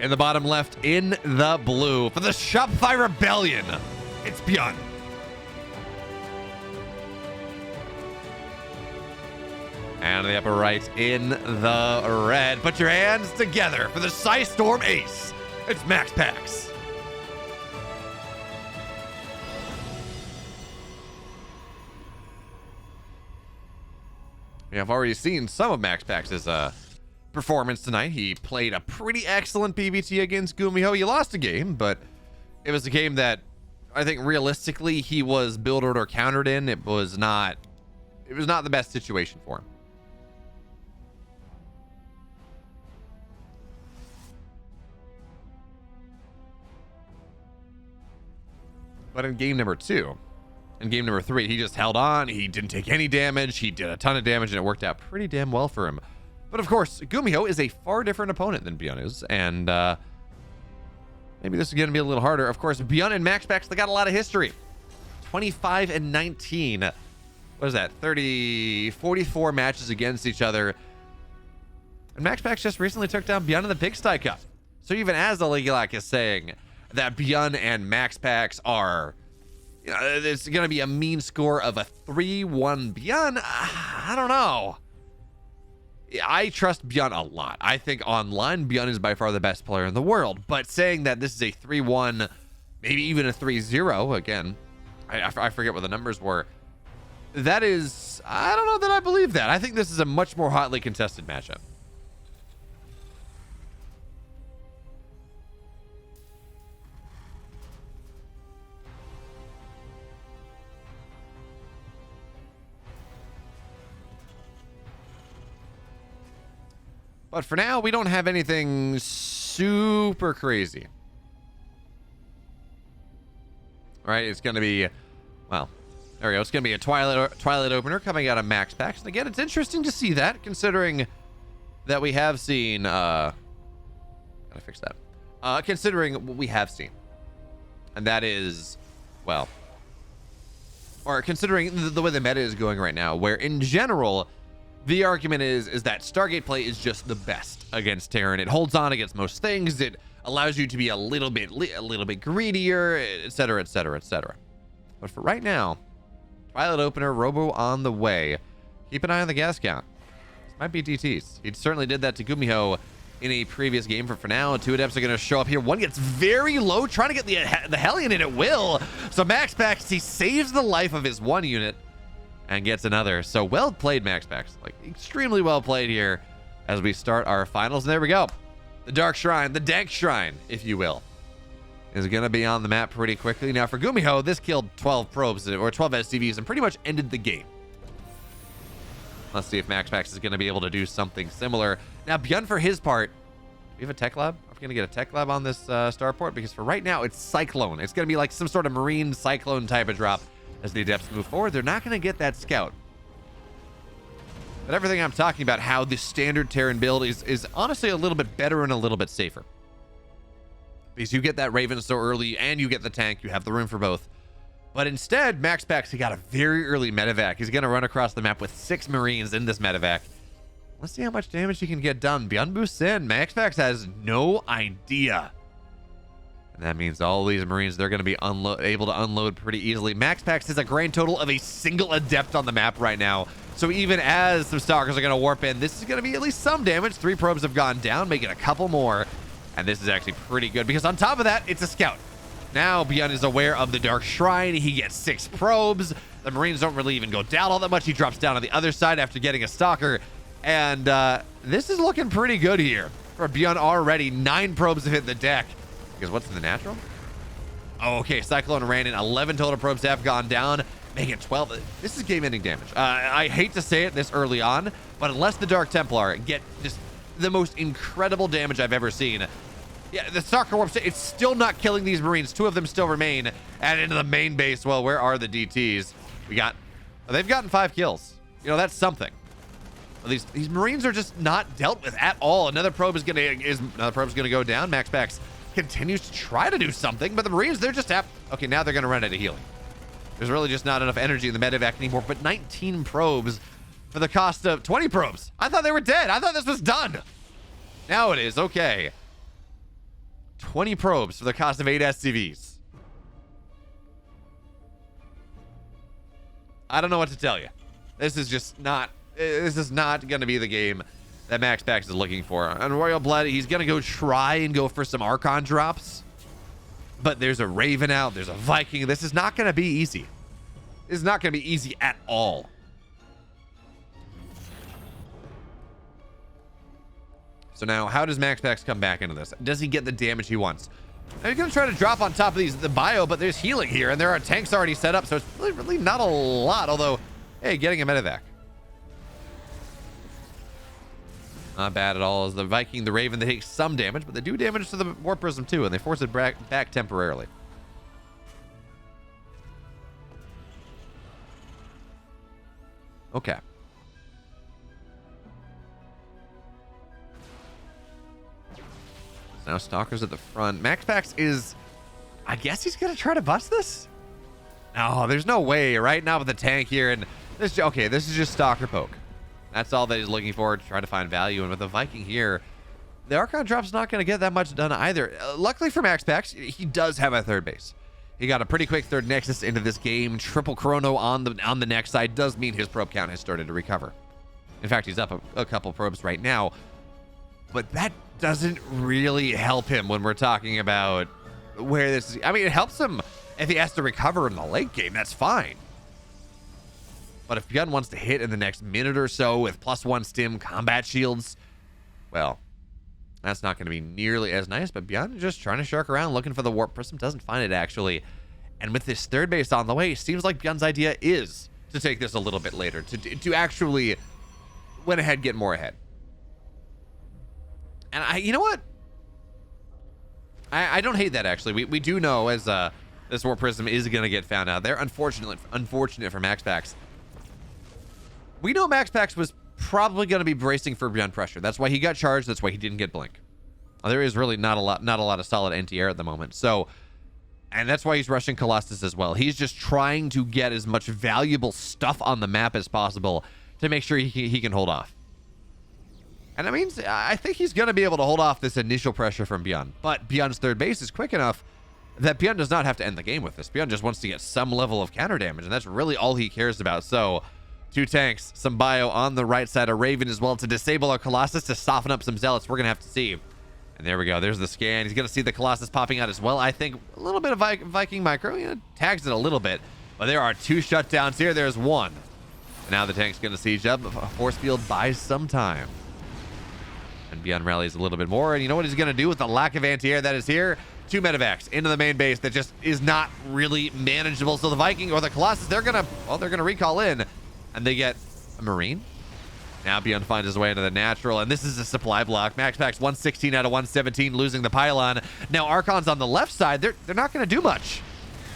In the bottom left, in the blue, for the Shopify Rebellion, it's Byun. And in the upper right, in the red, put your hands together for the Storm Ace, it's MaxPax. Yeah, I've already seen some of MaxPax's performance tonight. He played a pretty excellent PvT against Gumiho. He lost a game, but it was a game that I think realistically he was build order countered in. It was not the best situation for him. But in game number 2, in game number 3, he just held on. He didn't take any damage. He did a ton of damage, and it worked out pretty damn well for him. But of course, Gumiho is a far different opponent than Byun is, and maybe this is going to be a little harder. Of course, Byun and MaxPax, they got a lot of history. 25 and 19. What is that? 44 matches against each other. And MaxPax just recently took down Byun in the Pigsty Cup. So even as the Legulac is saying that Byun and MaxPax are, you know, it's going to be a mean score of a 3-1 Byun. I don't know. I trust Byun a lot. I think online, Byun is by far the best player in the world. But saying that this is a 3-1, maybe even a 3-0, again, I forget what the numbers were. That is, I don't know that I believe that. I think this is a much more hotly contested matchup. But for now, we don't have anything super crazy. All right, it's going to be, well, there we go. It's going to be a Twilight opener coming out of MaxPax. And again, it's interesting to see that, considering that we have seen, gotta fix that. Considering what we have seen. And that is, well, or considering the way the meta is going right now, where in general, the argument is that Stargate play is just the best against Terran. It holds on against most things. It allows you to be a little bit greedier, etc., etc., etc. But for right now, Twilight opener, Robo on the way. Keep an eye on the gas count. This might be DTs. He certainly did that to Gumiho in a previous game. For now, 2 adepts are going to show up here. One gets very low, trying to get the Hellion, and it will. So MaxPax, he saves the life of his 1 unit and gets another. So well played, MaxPax. Like, extremely well played here as we start our finals. And there we go. The Dark Shrine, the Dank Shrine, if you will, is going to be on the map pretty quickly. Now, for Gumiho, this killed 12 probes, or 12 SCVs, and pretty much ended the game. Let's see if MaxPax is going to be able to do something similar. Now, Byun, for his part, do we have a tech lab? I'm going to get a tech lab on this starport, because for right now, it's Cyclone. It's going to be like some sort of Marine Cyclone type of drop. As the adepts move forward, they're not going to get that scout. But everything I'm talking about, how the standard Terran build is honestly a little bit better and a little bit safer. Because you get that Raven so early and you get the tank, you have the room for both. But instead, MaxPax, he got a very early medevac. He's going to run across the map with 6 Marines in this medevac. Let's see how much damage he can get done. Byun boosts in. MaxPax has no idea. And that means all these Marines, they're going to be able to unload pretty easily. MaxPax has a grand total of a single adept on the map right now. So even as some Stalkers are going to warp in, this is going to be at least some damage. 3 probes have gone down, making a couple more. And this is actually pretty good because on top of that, it's a scout. Now Byun is aware of the Dark Shrine. He gets 6 probes. The Marines don't really even go down all that much. He drops down on the other side after getting a Stalker. And this is looking pretty good here. For Byun already, 9 probes have hit the deck. Because what's in the natural? Oh, okay. Cyclone ran in. 11 total probes have gone down. Make it 12. This is game-ending damage. I hate to say it this early on, but unless the Dark Templar get just the most incredible damage I've ever seen. Yeah, the Stalker warps, it's still not killing these Marines. 2 of them still remain. And into the main base. Well, where are the DTs? We got, they've gotten 5 kills. You know, that's something. These Marines are just not dealt with at all. Another probe is gonna go down. MaxPax continues to try to do something, but the Marines, they're just okay, now they're gonna run out of healing. There's really just not enough energy in the medevac anymore. But 19 probes for the cost of 20 probes. I thought they were dead. I thought this was done. Now it is. Okay. 20 probes for the cost of 8 SCVs. I don't know what to tell you. This is not going to be the game that MaxPax is looking for. On Royal Blood, he's going to go try and go for some Archon drops. But there's a Raven out. There's a Viking. This is not going to be easy. This is not going to be easy at all. So now, how does MaxPax come back into this? Does he get the damage he wants? Now, he's going to try to drop on top of the bio, but there's healing here, and there are tanks already set up, so it's really not a lot. Although, hey, getting a medevac. Not bad at all. As the Viking, the Raven, they take some damage, but they do damage to the Warp Prism too, and they force it back temporarily. Okay. Now Stalker's at the front. MaxPax is... I guess he's going to try to bust this? No, there's no way. Right now with the tank here, and this... Okay, this is just Stalker poke. That's all that he's looking for, to try to find value. And with the Viking here, the Archon drop's not going to get that much done either. Luckily for MaxPax, he does have a third base. He got a pretty quick third Nexus into this game. Triple Chrono on the next side does mean his probe count has started to recover. In fact, he's up a couple probes right now. But that doesn't really help him when we're talking about where this is. I mean, it helps him if he has to recover in the late game. That's fine. But if Byun wants to hit in the next minute or so with +1 stim combat shields, well, that's not going to be nearly as nice. But Byun is just trying to shark around looking for the Warp Prism. Doesn't find it, actually. And with this third base on the way, it seems like Byun's idea is to take this a little bit later, to actually went ahead, get more ahead. And you know what? I don't hate that, actually. We do know as this Warp Prism is going to get found out there. Unfortunate for MaxPax. We know MaxPax was probably going to be bracing for Byun pressure. That's why he got charged. That's why he didn't get blink. There is really not a lot of solid anti-air at the moment. So, and that's why he's rushing Colossus as well. He's just trying to get as much valuable stuff on the map as possible to make sure he can hold off. And that means I think he's going to be able to hold off this initial pressure from Byun. But Byun's third base is quick enough that Byun does not have to end the game with this. Byun just wants to get some level of counter damage, and that's really all he cares about. So, 2 tanks, some bio on the right side, a Raven as well to disable our Colossus, to soften up some Zealots. We're going to have to see. And there we go. There's the scan. He's going to see the Colossus popping out as well. I think a little bit of Viking micro, tags it a little bit. But there are 2 shutdowns here. There's 1. And now the tank's going to siege up. Force field buys some time. And Byun rallies a little bit more. And you know what he's going to do with the lack of anti-air that is here? 2 medevacs into the main base that just is not really manageable. So the Viking or the Colossus, they're going to recall in. And they get a Marine. Now Byun finds his way into the natural. And this is a supply block. MaxPax 116 out of 117, losing the pylon. Now Archon's on the left side. They're not going to do much.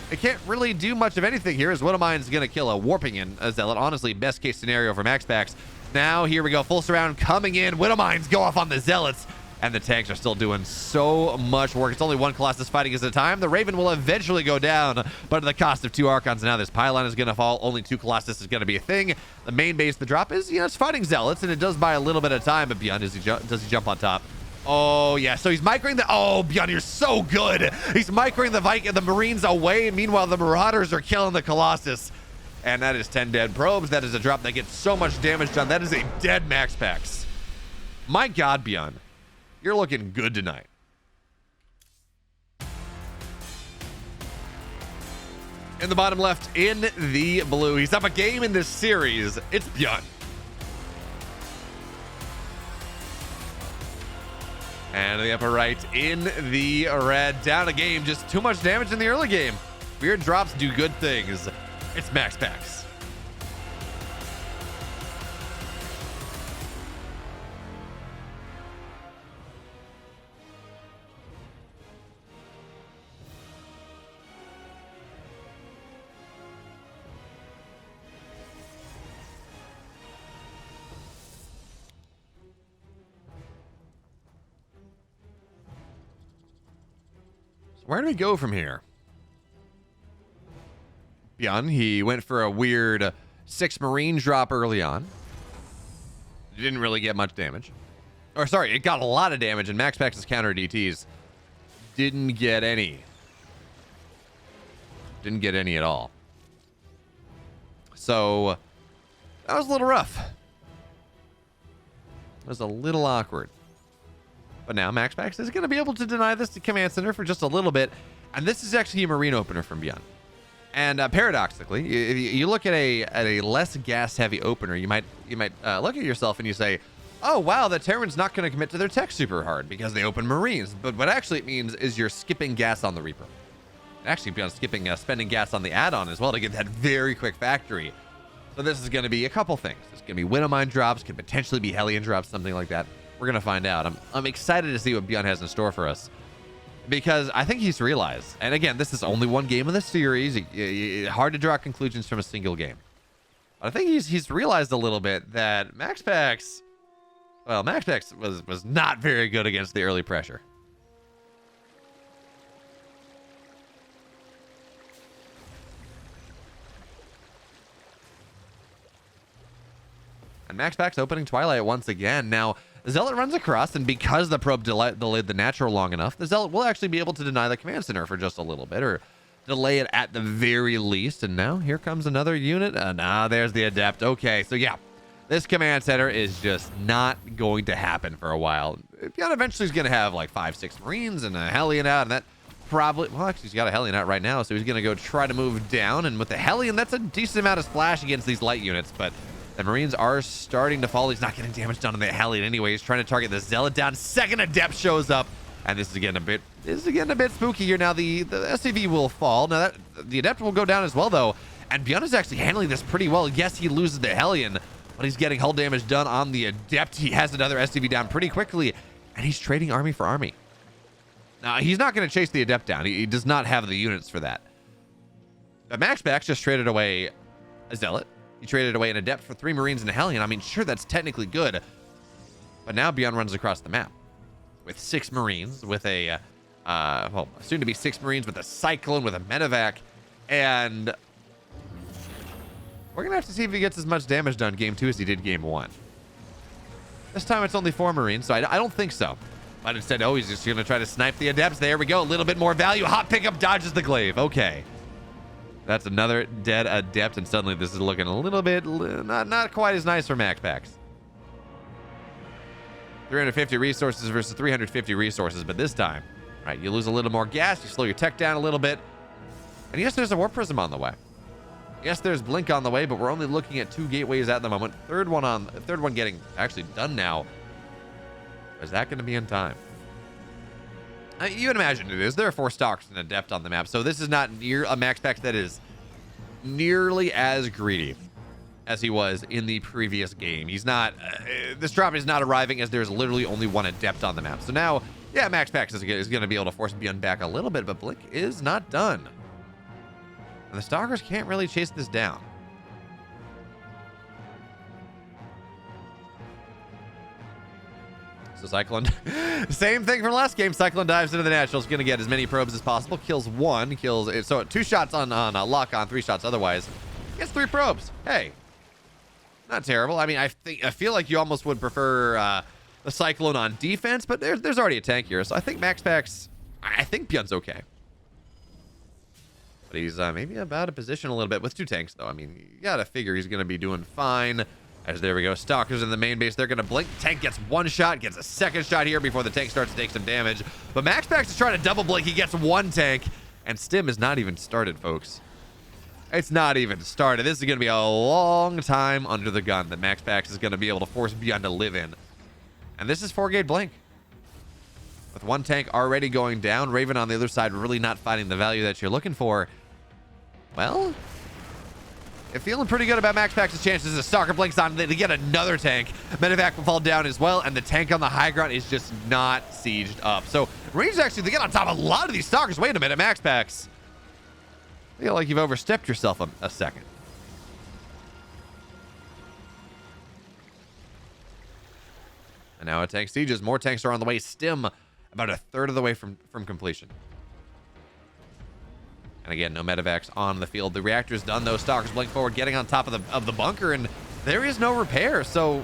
They can't really do much of anything here, as Widowmine's going to kill a Warping in a Zealot. Honestly, best case scenario for MaxPax. Now, here we go. Full surround coming in. Widowmines go off on the Zealots. And the tanks are still doing so much work. It's only 1 Colossus fighting at a time. The Raven will eventually go down, but at the cost of 2 Archons. Now this pylon is going to fall. Only 2 Colossus is going to be a thing. The main base, the drop is, it's fighting Zealots, and it does buy a little bit of time. But Byun, does he jump on top? Oh, yeah. So he's microing the... Oh, Byun, you're so good. He's microing the Marines away. Meanwhile, the Marauders are killing the Colossus. And that is 10 dead probes. That is a drop that gets so much damage done. That is a dead MaxPax. My God, Byun. You're looking good tonight. In the bottom left, in the blue. He's up a game in this series. It's Byun. And in the upper right, in the red. Down a game. Just too much damage in the early game. Weird drops do good things. It's MaxPax. So where do we go from here? Byun, he went for a weird 6 Marine drop early on. It didn't really get much damage. Or sorry, it got a lot of damage, and MaxPax's counter DTs didn't get any. Didn't get any at all. So that was a little rough. It was a little awkward. But now MaxPax is going to be able to deny this to Command Center for just a little bit. And this is actually a Marine opener from Byun. And paradoxically, if you look at a less gas-heavy opener, you might look at yourself and you say, oh, wow, the Terran's not going to commit to their tech super hard because they open Marines. But what actually it means is you're skipping gas on the Reaper. Actually, Byun skipping spending gas on the add-on as well to get that very quick factory. So this is going to be a couple things. It's going to be Winomine drops, could potentially be Hellion drops, something like that. We're going to find out. I'm excited to see what Byun has in store for us. Because I think he's realized, and again, this is only one game of the series. Hard to draw conclusions from a single game. But I think he's realized a little bit that MaxPax, well, MaxPax was not very good against the early pressure. And MaxPax opening Twilight once again. Now, the Zealot runs across, and because the probe delayed the natural long enough, the Zealot will actually be able to deny the Command Center for just a little bit, or delay it at the very least. And now here comes another unit. There's the Adept. Okay, so yeah, this Command Center is just not going to happen for a while. Byun eventually is going to have like 5-6 Marines and a Hellion out, and that probably, well, actually he's got a Hellion out right now, so he's going to go try to move down. And with the Hellion, that's a decent amount of splash against these light units, but the Marines are starting to fall. He's not getting damage done on the Hellion anyway. He's trying to target the Zealot down. Second Adept shows up, and this is getting a bit spooky here. Now the SCV will fall. Now the Adept will go down as well though, and Byun is actually handling this pretty well. Yes, he loses the Hellion, but he's getting hull damage done on the Adept. He has another SCV down pretty quickly, and he's trading army for army. Now he's not going to chase the Adept down. He does not have the units for that. But MaxPax just traded away a Zealot. He traded away an Adept for 3 Marines and a Hellion. I mean, sure, that's technically good. But now Byun runs across the map with 6 Marines, with a, well, soon to be 6 Marines, with a Cyclone, with a Medevac. And we're going to have to see if he gets as much damage done game 2 as he did game 1. This time it's only 4 Marines, so I don't think so. But instead, oh, he's just going to try to snipe the Adepts. There we go. A little bit more value. Hot pickup dodges the glaive. Okay. That's another dead Adept, and suddenly this is looking a little bit not quite as nice for MaxPax. 350 resources versus 350 resources, but this time, right, you lose a little more gas, you slow your tech down a little bit. And yes, there's a Warp Prism on the way. Yes, there's Blink on the way, but we're only looking at 2 gateways at the moment. Third one getting actually done now. Is that going to be in time? You would imagine it is. There are 4 Stalkers and Adept on the map, so this is not near a MaxPax that is nearly as greedy as he was in the previous game. He's not, this drop is not arriving as there's literally only 1 Adept on the map. So now, yeah, MaxPax is going to be able to force Byun back a little bit, but Blink is not done. And the Stalkers can't really chase this down. So Cyclone, same thing from last game. Cyclone dives into the natural. Is going to get as many probes as possible. Kills 1. So 2 shots on lock on, 3 shots otherwise. Gets 3 probes. Hey, not terrible. I mean, I feel like you almost would prefer the Cyclone on defense, but there's already a tank here. So I think MaxPax, I think Byun's okay. But he's maybe about to position a little bit with 2 tanks, though. I mean, you got to figure he's going to be doing fine. As there we go, Stalkers in the main base. They're going to blink. Tank gets 1 shot, gets a 2nd shot here before the tank starts to take some damage. But MaxPax is trying to double blink. He gets 1 tank, and Stim is not even started, folks. It's not even started. This is going to be a long time under the gun that MaxPax is going to be able to force Byun to live in. And this is 4-gate blink. With 1 tank already going down, Raven on the other side really not finding the value that you're looking for. Well, you're feeling pretty good about MaxPax's chances. A Stalker blinks on to get another tank. Medevac will fall down as well, and the tank on the high ground is just not sieged up. So Rangers actually, they get on top of a lot of these Stalkers. Wait a minute, MaxPax. I feel like you've overstepped yourself a second. And now a tank sieges. More tanks are on the way. Stim about 1/3 of the way from completion. And again, no medevacs on the field. The reactor's done though. Stalkers blink forward, getting on top of the bunker, and there is no repair. So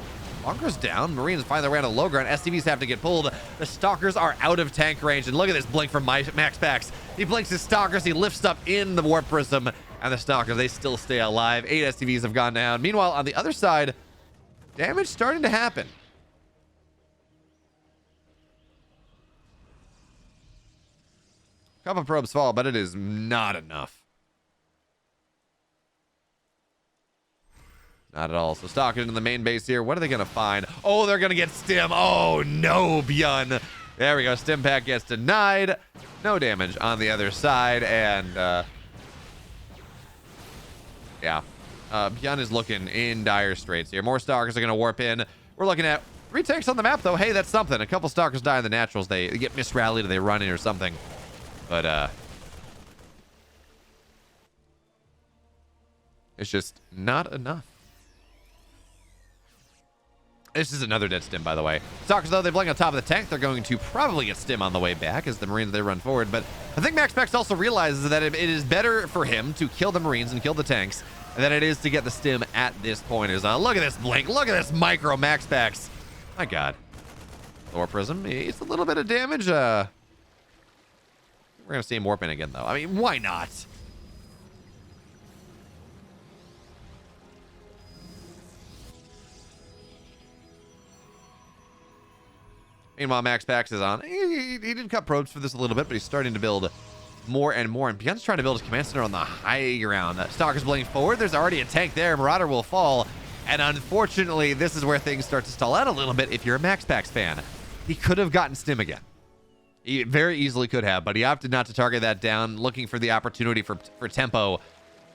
Bunkers down. Marines find their way on a low ground. SCVs have to get pulled. The Stalkers are out of tank range. And look at this blink from MaxPax. He blinks his Stalkers. He lifts up in the Warp Prism. And the Stalkers, they still stay alive. 8 SCVs have gone down. Meanwhile, on the other side, damage starting to happen. Couple probes fall, but it is not enough. Not at all. So Stalkers into the main base here. What are they going to find? Oh, they're going to get Stim. Oh, no, Byun. There we go. Stim pack gets denied. No damage on the other side. And, yeah. Byun is looking in dire straits here. More Stalkers are going to warp in. We're looking at 3 tanks on the map, though. Hey, that's something. A couple Stalkers die in the naturals. They get misrallied or they run in or something. But, it's just not enough. This is another dead Stim, by the way. Stalkers, though, they blink on top of the tank. They're going to probably get Stim on the way back as the Marines, they run forward. But I think MaxPax also realizes that it is better for him to kill the Marines and kill the tanks than it is to get the Stim at this point. Look at this blink. Look at this micro MaxPax. My God. Warp Prism, it's a little bit of damage. We're going to see him warp in again, though. I mean, why not? Meanwhile, MaxPax is on. He did cut probes for this a little bit, but he's starting to build more and more. And Byun's trying to build his command center on the high ground. Stalker's blowing forward. There's already a tank there. Marauder will fall. And unfortunately, this is where things start to stall out a little bit if you're a MaxPax fan. He could have gotten Stim again. He very easily could have, but he opted not to target that down, looking for the opportunity for tempo.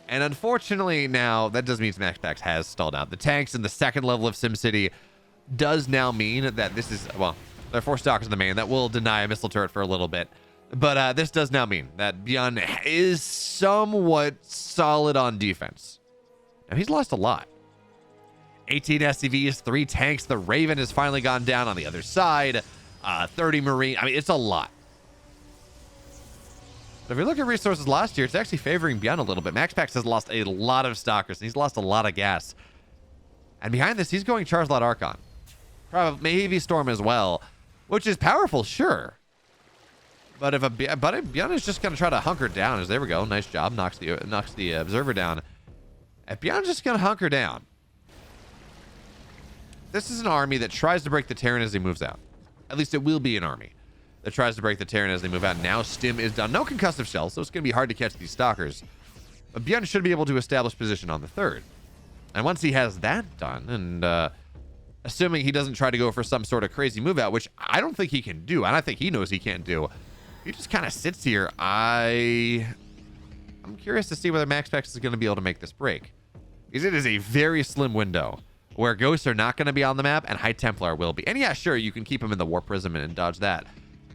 And unfortunately now, that does mean MaxPax has stalled out. The tanks in the second level of SimCity does now mean that this is, well, there are 4 Stalkers in the main that will deny a missile turret for a little bit. But this does now mean that Byun is somewhat solid on defense. Now, he's lost a lot. 18 SCVs, 3 tanks. The Raven has finally gone down on the other side. 30 Marine. I mean, it's a lot. But if we look at resources last year, it's actually favoring Byun a little bit. MaxPax has lost a lot of Stalkers, and he's lost a lot of gas. And behind this, he's going Charizard Archon. Probably maybe Storm as well. Which is powerful, sure. But if Byun is just going to try to hunker down, as there we go, nice job, knocks the observer down. If Byun's just going to hunker down, this is an army that tries to break the Terran as he moves out. At least it will be an army that tries to break the Terran as they move out. Now Stim is done. No concussive shells, so it's going to be hard to catch these Stalkers. But Byun should be able to establish position on the 3rd. And once he has that done, and assuming he doesn't try to go for some sort of crazy move out, which I don't think he can do, and I think he knows he can't do. He just kind of sits here. I'm curious to see whether MaxPax is going to be able to make this break. Because it is a very slim window where ghosts are not going to be on the map and High Templar will be. And yeah, sure, you can keep him in the Warp Prism and dodge that.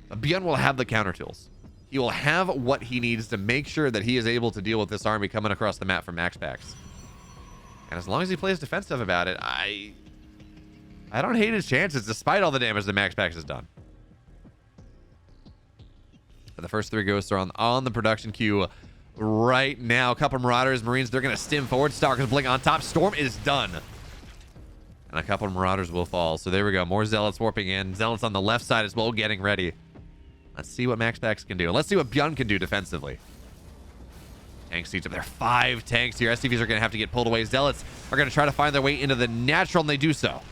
But Byun will have the counter tools. He will have what he needs to make sure that he is able to deal with this army coming across the map from MaxPax. And as long as he plays defensive about it, I don't hate his chances, despite all the damage that MaxPax has done. But the first 3 ghosts are on the production queue right now. A couple Marauders, Marines, they're going to stim forward. Stalkers blink on top. Storm is done. And a couple of Marauders will fall. So there we go. More Zealots warping in. Zealots on the left side as well, getting ready. Let's see what MaxPax can do. Let's see what Byun can do defensively. Tank seats up there. 5 tanks here. SCVs are going to have to get pulled away. Zealots are going to try to find their way into the natural, and they do so.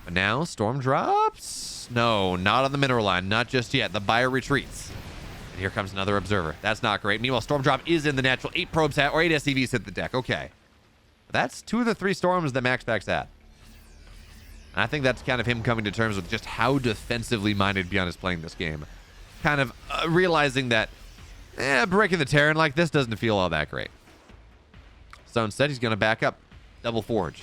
But now, Storm drops. No, not on the mineral line. Not just yet. The buyer retreats. And here comes another observer. That's not great. Meanwhile, Storm drop is in the natural. 8 probes or 8 SCVs hit the deck. Okay. That's 2 of the 3 Storms that MaxPax had. And I think that's kind of him coming to terms with just how defensively minded Byun is playing this game. Kind of realizing that breaking the Terran like this doesn't feel all that great. So instead, he's going to back up. Double Forge.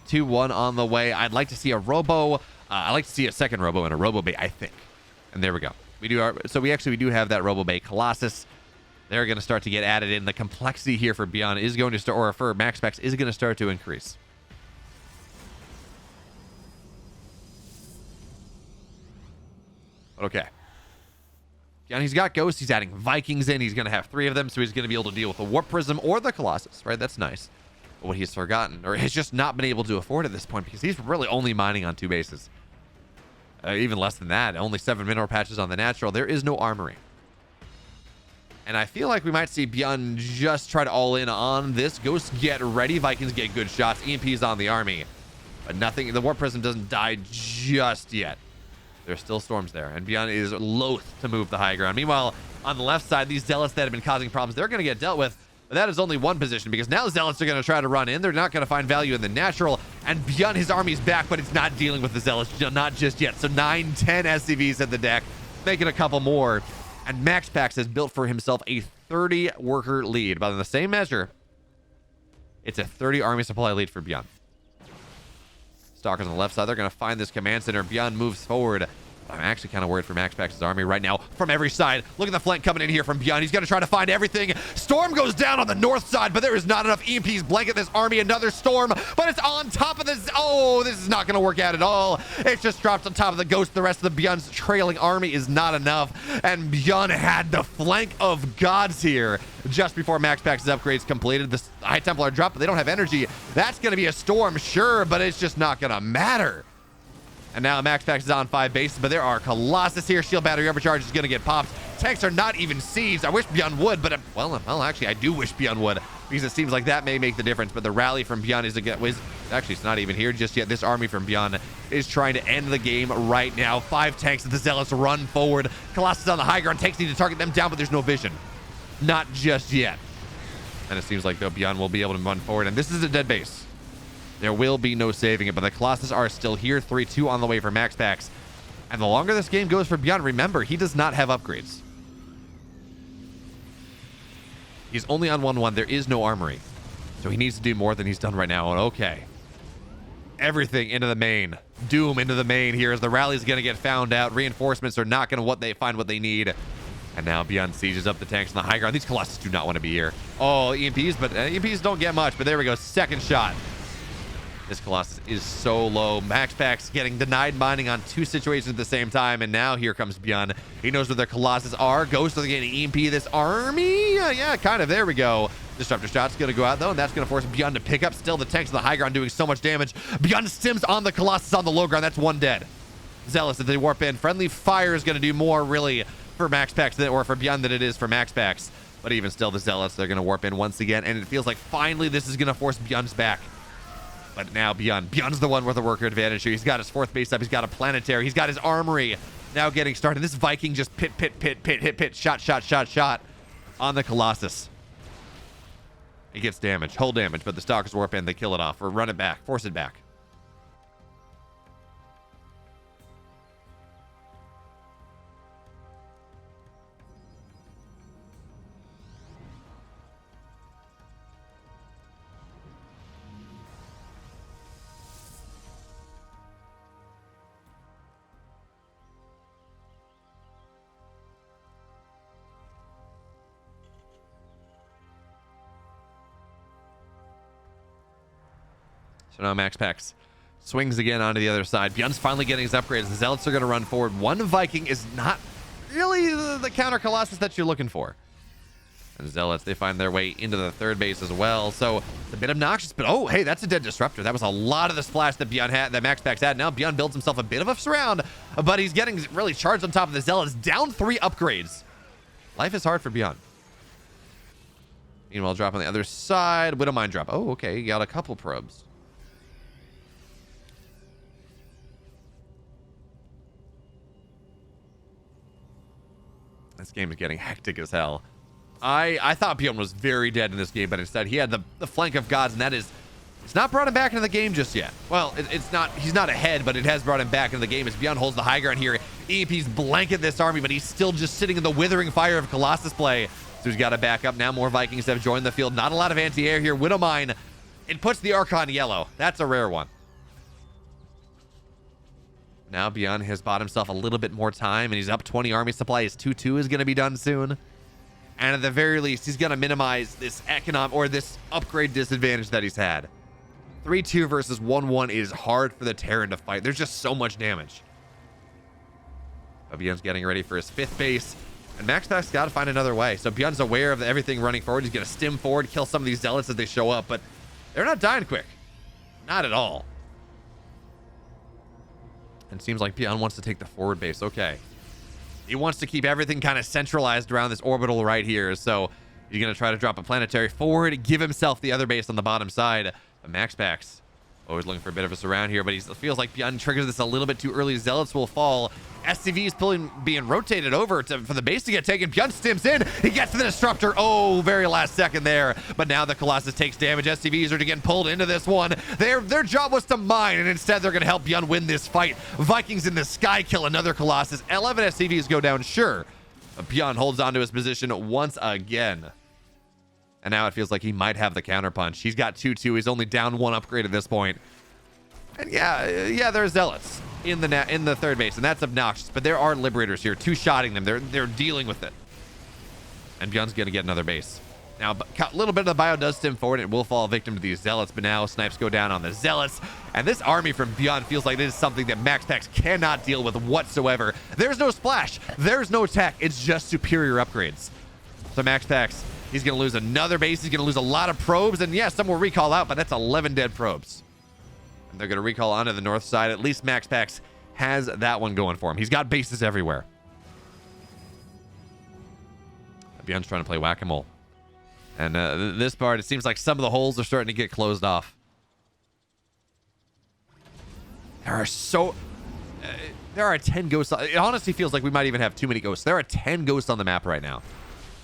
2-1 on the way. I'd like to see a Robo. I'd like to see a second Robo and a Robo Bay, I think. And there we go. We do have that Robo Bay Colossus. They're going to start to get added in. The complexity here for Byun is going to start, or for MaxPax is going to start to increase. Okay. Yeah, he's got Ghosts. He's adding Vikings in. He's going to have 3 of them, so he's going to be able to deal with the Warp Prism or the Colossus, right? That's nice. But what he's forgotten, or has just not been able to afford at this point, because he's really only mining on 2 bases. Even less than that. Only 7 mineral patches on the natural. There is no armory. And I feel like we might see Byun just try to all in on this. Ghosts get ready. Vikings get good shots. EMP's on the army. But nothing. The Warp Prism doesn't die just yet. There's still storms there. And Byun is loath to move the high ground. Meanwhile, on the left side, these Zealots that have been causing problems, they're going to get dealt with. But that is only one position, because now Zealots are going to try to run in. They're not going to find value in the natural. And Byun, his army's back, but it's not dealing with the Zealots. Not just yet. So 9, 10 SCVs at the deck, making a couple more. And MaxPax has built for himself a 30 worker lead. But in the same measure, it's a 30 army supply lead for Byun. Stalkers on the left side, they're going to find this command center. Byun moves forward. I'm actually kind of worried for MaxPax's army right now from every side. Look at the flank coming in here from Byun. He's going to try to find everything. Storm goes down on the north side, but there is not enough EMPs blanket this army. Another storm, but it's on top of this. Oh, this is not going to work out at all. It's just dropped on top of the ghost. The rest of the Byun's trailing army is not enough. And Byun had the flank of gods here just before MaxPax's upgrades completed. The High Templar dropped, but they don't have energy. That's going to be a storm, sure, but it's just not going to matter. And now MaxPax is on 5 bases, but there are Colossus here. Shield battery overcharge is going to get popped. Tanks are not even sieged. I wish Byun would, but well, actually, I do wish Byun would, because it seems like that may make the difference. But the rally from Byun is actually, it's not even here just yet. This army from Byun is trying to end the game right now. 5 tanks that the Zealots run forward. Colossus on the high ground. Tanks need to target them down, but there's no vision. Not just yet. And it seems like though Byun will be able to run forward. And this is a dead base. There will be no saving it, but the Colossus are still here. 3-2 on the way for MaxPax. And the longer this game goes for Byun, remember, he does not have upgrades. He's only on 1-1. There is no armory. So he needs to do more than he's done right now. And okay. Everything into the main. Doom into the main here as the rally's going to get found out. Reinforcements are not going to find what they need. And now Byun sieges up the tanks on the high ground. These Colossus do not want to be here. Oh, EMPs, but EMPs don't get much. But there we go. Second shot. This Colossus is so low. MaxPax getting denied mining on 2 situations at the same time. And now here comes Byun. He knows where their Colossus are. Ghost are getting EMP this army. Yeah, kind of. There we go. Disruptor shot's going to go out, though, and that's going to force Byun to pick up. Still, the tanks on the high ground doing so much damage. Byun stims on the Colossus on the low ground. That's 1 dead. Zealous, if they warp in. Friendly fire is going to do more, really, for MaxPax or for Byun than it is for MaxPax. But even still, the Zealots, they're going to warp in once again. And it feels like finally this is going to force Byun's back. But now Byun's the one with the worker advantage here. He's got his 4th base up. He's got a planetary. He's got his armory now getting started. This Viking just hit, shot on the Colossus. He gets damage, hull damage, but the Stalkers warp in. They kill it off or run it back, force it back. So now MaxPax swings again onto the other side. Byun's finally getting his upgrades. The Zealots are going to run forward. 1 Viking is not really the counter Colossus that you're looking for. And Zealots, they find their way into the 3rd base as well. So it's a bit obnoxious, but oh, hey, that's a dead Disruptor. That was a lot of the splash that MaxPax had. Now Byun builds himself a bit of a surround, but he's getting really charged on top of the Zealots. Down 3 upgrades. Life is hard for Byun. Meanwhile, drop on the other side. Widowmine drop. Oh, okay, you got a couple probes. This game is getting hectic as hell. I thought Byun was very dead in this game, but instead he had the flank of gods, and that is, it's not brought him back into the game just yet. Well, it's not, he's not ahead, but it has brought him back into the game as Byun holds the high ground here. EMPs blanket this army, but he's still just sitting in the withering fire of Colossus play. So he's got to back up. Now more Vikings have joined the field. Not a lot of anti-air here. Widowmine, it puts the Archon yellow. That's a rare one. Now Byun has bought himself a little bit more time, and he's up 20 army supply. His 2-2 is going to be done soon. And at the very least, he's going to minimize this this upgrade disadvantage that he's had. 3-2 versus 1-1 is hard for the Terran to fight. There's just so much damage. But Byun's getting ready for his 5th base. And MaxPax's got to find another way. So Byun's aware of everything running forward. He's going to stim forward, kill some of these Zealots as they show up. But They're not dying quick. Not at all. And it seems like Byun wants to take the forward base. Okay. He wants to keep everything kind of centralized around this orbital right here. So he's going to try to drop a planetary forward, give himself the other base on the bottom side. But MaxPax always looking for a bit of a surround here, but he feels like Byun triggers this a little bit too early. Zealots will fall. SCV is being rotated over for the base to get taken. Byun stims in. He gets to the disruptor. Oh, very last second there. But now the Colossus takes damage. SCVs are again pulled into this one. Their job was to mine, and instead they're going to help Byun win this fight. Vikings in the sky kill another Colossus. 11 SCVs go down, sure. But Byun holds on to his position once again. And now it feels like he might have the counterpunch. He's got 2-2. He's only down 1 upgrade at this point. And yeah, there's Zealots in the third base, and that's obnoxious. But there are Liberators here, 2-shotting them. They're dealing with it. And Byun's gonna get another base. Now, a little bit of the bio does stem forward. It will fall victim to these Zealots, but now snipes go down on the Zealots. And this army from Byun feels like this is something that MaxPax cannot deal with whatsoever. There's no splash. There's no tech. It's just superior upgrades. So MaxPax, he's gonna lose another base. He's gonna lose a lot of probes, and yeah, some will recall out, but that's 11 dead probes. And they're gonna recall onto the north side. At least MaxPax has that one going for him. He's got bases everywhere. Byun's trying to play whack-a-mole. And this part, it seems like some of the holes are starting to get closed off. There are 10 ghosts. It honestly feels like we might even have too many ghosts. There are 10 ghosts on the map right now.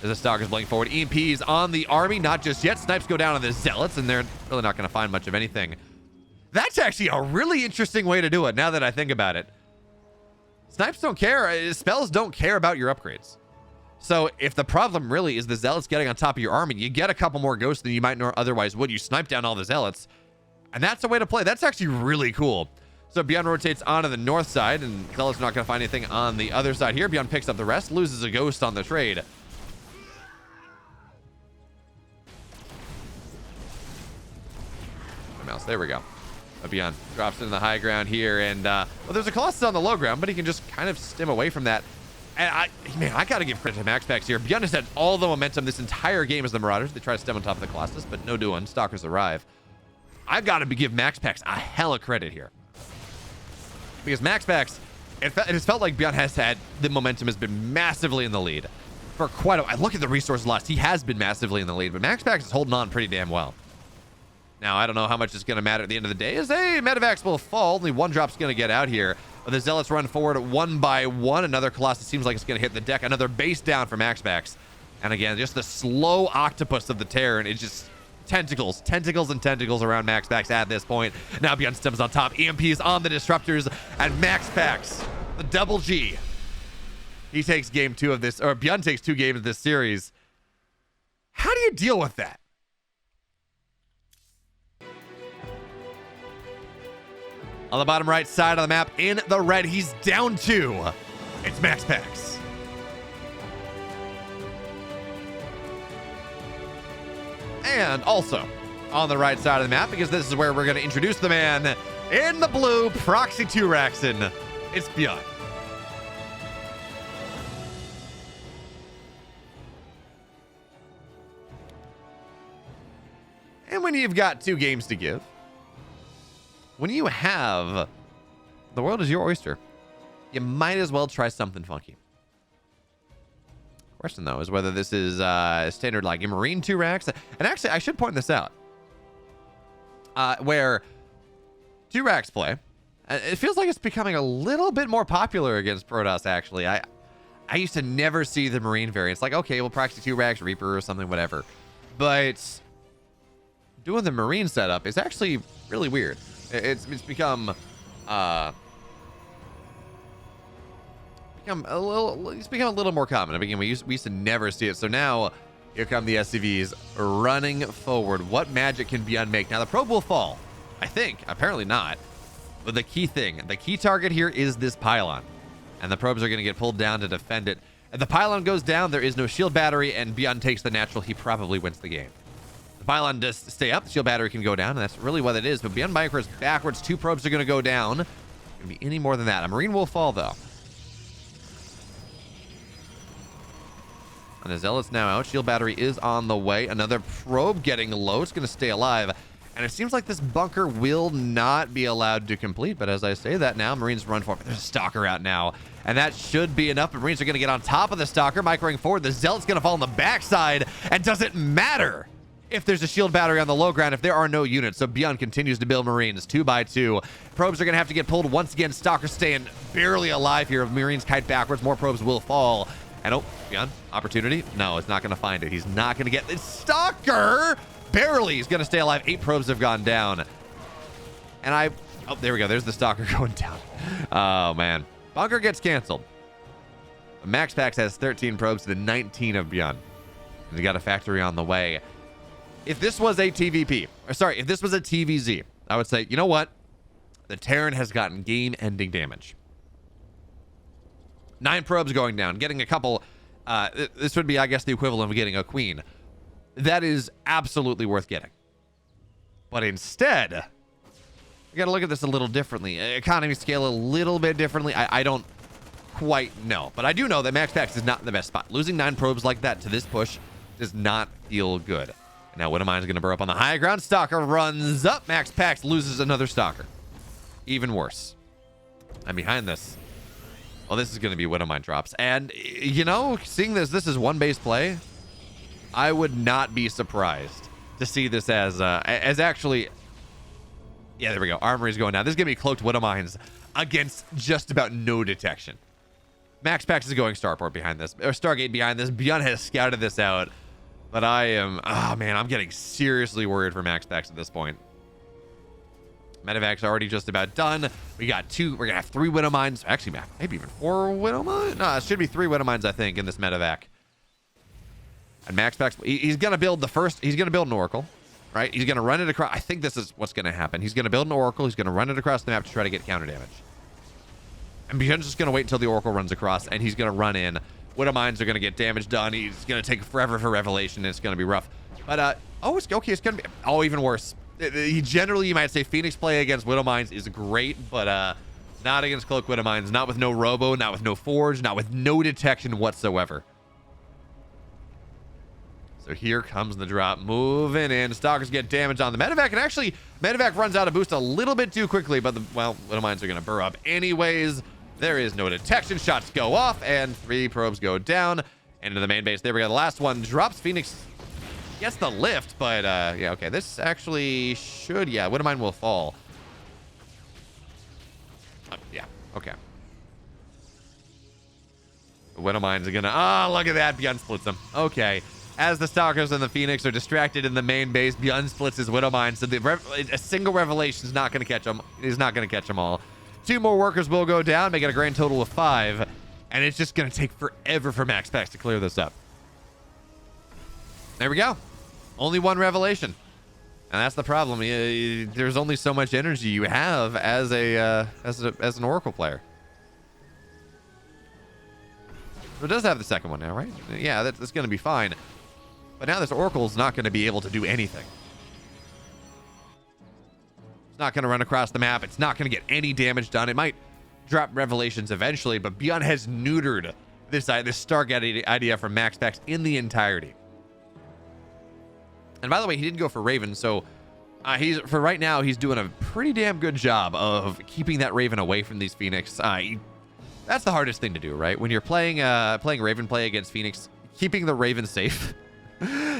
As the Stalker's blowing forward. EMPs on the army. Not just yet. Snipes go down on the Zealots, and they're really not going to find much of anything. That's actually a really interesting way to do it, now that I think about it. Snipes don't care. Spells don't care about your upgrades. So if the problem really is the Zealots getting on top of your army, you get a couple more ghosts than you might otherwise would. You snipe down all the Zealots. And that's the way to play. That's actually really cool. So Byun rotates onto the north side, and Zealots are not going to find anything on the other side here. Byun picks up the rest, loses a ghost on the trade. Mouse, there we go. Byun drops into the high ground here, and well, there's a Colossus on the low ground, but he can just kind of stem away from that. And I gotta give credit to MaxPax here. Byun has had all the momentum this entire game as the Marauders. They try to stem on top of the Colossus, but no doing. Stalkers arrive. I've got to give MaxPax a hella credit here, because MaxPax, it has felt like Byun has had the momentum, has been massively in the lead for quite a while. Look at the resource loss. He has been massively in the lead, but MaxPax is holding on pretty damn well. Now, I don't know how much it's going to matter at the end of the day. As hey, medevacs will fall. Only one drop's going to get out here. But the Zealots run forward one by one. Another Colossus seems like it's going to hit the deck. Another base down for MaxPax. And again, just the slow octopus of the Terran. It's just tentacles and tentacles around MaxPax at this point. Now Byun stems on top. EMP is on the disruptors. And MaxPax, the double G. He takes game 2 of this, or Byun takes 2 games of this series. How do you deal with that? On the bottom right side of the map, in the red, he's down 2. It's MaxPax. And also, on the right side of the map, because this is where we're going to introduce the man in the blue, Proxy 2 Raxon, it's Byun. And when you've got 2 games to give, when you have the world is your oyster, you might as well try something funky. Question, though, is whether this is standard like Marine 2 racks. And actually, I should point this out. Where 2 racks play, it feels like it's becoming a little bit more popular against Protoss, actually. I used to never see the Marine variants. Like, okay, we'll practice 2 racks, Reaper or something, whatever. But doing the Marine setup is actually really weird. It's become a little more common. Again, we used to never see it. So now here come the SCVs running forward. What magic can Byun make? Now the probe will fall, I think. Apparently not. But the key target here is this pylon, and the probes are going to get pulled down to defend it. If the pylon goes down, there is no shield battery, and Byun takes the natural. He probably wins the game. The pylon does stay up. The shield battery can go down, and that's really what it is. But Byun micros backwards. 2 probes are going to go down. Going to be any more than that. A Marine will fall, though. And the Zealot's now out. Shield battery is on the way. Another probe getting low. It's going to stay alive. And it seems like this bunker will not be allowed to complete. But as I say that now, Marines run for it. There's a Stalker out now. And that should be enough. But Marines are going to get on top of the Stalker. Microing forward. The Zealot's going to fall on the backside. And doesn't matter if there's a shield battery on the low ground, if there are no units. So Byun continues to build Marines 2 by 2. Probes are going to have to get pulled once again. Stalker staying barely alive here. If Marines kite backwards, more probes will fall. And oh, Byun, opportunity? No, it's not going to find it. He's not going to get the Stalker. Barely. He's going to stay alive. 8 probes have gone down. And oh, there we go. There's the Stalker going down. Oh, man. Bunker gets canceled. MaxPax has 13 probes to the 19 of Byun. And he got a factory on the way. If this was a TVP, or sorry, if this was a TVZ, I would say, you know what? The Terran has gotten game-ending damage. 9 probes going down, getting a couple. This would be, I guess, the equivalent of getting a queen. That is absolutely worth getting. But instead, we got to look at this a little differently. Economy scale a little bit differently. I don't quite know. But I do know that MaxPax is not in the best spot. Losing 9 probes like that to this push does not feel good. And now Widowmine's going to burrow up on the high ground. Stalker runs up. MaxPax loses another Stalker. Even worse. And behind this, well, this is going to be Widowmine drops. And, you know, seeing this is one base play, I would not be surprised to see this as actually, yeah, there we go. Armory's going down. This is going to be cloaked Widowmines against just about no detection. MaxPax is going Starport behind this, or Stargate behind this. Byun has scouted this out, but I am, oh man, I'm getting seriously worried for MaxPax at this point. Medevac's already just about done. We got 2, we're gonna have 3 Widowmines. Actually, maybe even 4 Widowmines. No, it should be 3 Widowmines, I think, in this Medevac. And MaxPax, he's gonna build the first, he's gonna build an Oracle, right? He's gonna run it across. I think this is what's gonna happen. He's gonna build an Oracle, he's gonna run it across the map to try to get counter damage. And Byun's just gonna wait until the Oracle runs across, and he's gonna run in. Widowmines are gonna get damage done. He's gonna take forever for Revelation, and it's gonna be rough. But oh, it's okay. It's gonna be even worse. He generally, you might say, Phoenix play against Widowmines is great, but not against Cloak Widowmines. Not with no Robo, not with no Forge, not with no detection whatsoever. So here comes the drop, moving in. Stalkers get damage on the Medevac, and actually, Medevac runs out of boost a little bit too quickly, but well, Widowmines are gonna burr up anyways. There is no detection. Shots go off, and 3 probes go down into the main base. There we go. The last one drops. Phoenix gets the lift, but yeah, okay. This actually should, yeah, Widowmine will fall. Yeah, okay. Widowmines are gonna, look at that. Byun splits them. Okay. As the Stalkers and the Phoenix are distracted in the main base, Byun splits his Widowmine, so a single Revelation is not going to catch them. He's not going to catch them all. 2 more workers will go down, making a grand total of 5, and it's just going to take forever for MaxPax to clear this up. There we go. Only 1 Revelation, and that's the problem. There's only so much energy you have as an Oracle player. So it does have the second one now, right? Yeah, that's going to be fine. But now this Oracle's not going to be able to do anything. It's not going to run across the map. It's not going to get any damage done. It might drop Revelations eventually, but Byun has neutered this Stargate idea from MaxPax in the entirety. And by the way, he didn't go for Raven, so for right now, he's doing a pretty damn good job of keeping that Raven away from these Phoenix. That's the hardest thing to do, right? When you're playing Raven play against Phoenix, keeping the Raven safe,